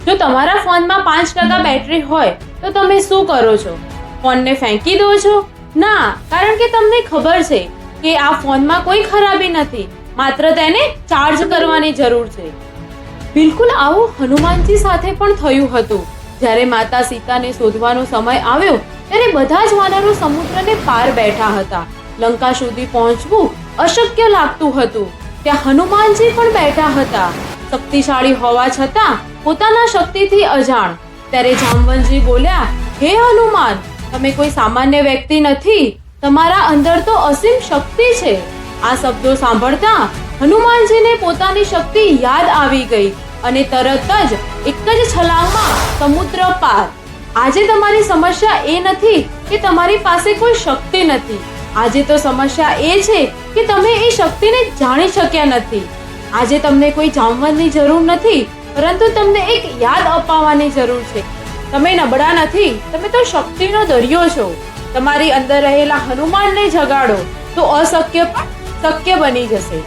જો તમારા ફોનમાં 5% બેટરી હોય તો તમે શું કરો છો? ફોનને ફેંકી દો છો? ના, કારણ કે તમને ખબર છે કે આ ફોનમાં કોઈ ખરાબી નથી, માત્ર તેને ચાર્જ કરવાની જરૂર છે. બિલકુલ આવું હનુમાનજી સાથે પણ થયું હતું. જ્યારે માતા સીતાને શોધવાનો સમય આવ્યો ત્યારે બધા જ વાનરો સમુદ્રને પાર બેઠા હતા. લંકા સુધી પહોંચવું અશક્ય લાગતું હતું. ત્યાં હનુમાનજી પણ બેઠા હતા, શક્તિશાળી હોવા છતાં પોતાના શક્તિથી અજાણ. ત્યારે જામવંતજી બોલ્યા, હે હનુમાન, તમે કોઈ સામાન્ય વ્યક્તિ નથી, તમારા અંદર તો અસીમ શક્તિ છે. આ શબ્દો સાંભળતા હનુમાનજીને પોતાની શક્તિ યાદ આવી ગઈ અને તરત જ એક જ છલાંગમાં સમુદ્ર પાર. આજે તમારી સમસ્યા એ નથી કે તમારી પાસે કોઈ શક્તિ નથી. આજે તો સમસ્યા એ છે કે તમે એ શક્તિને જાણી શક્યા નથી. આજે તમને કોઈ જામવંતની જરૂર નથી, પરંતુ તમને એક યાદ અપાવવાની જરૂર છે. તમે નબળા નથી, તમે તો શક્તિનો દરિયો છો. તમારી અંદર રહેલા હનુમાનને જગાડો તો અશક્ય પણ શક્ય બની જશે.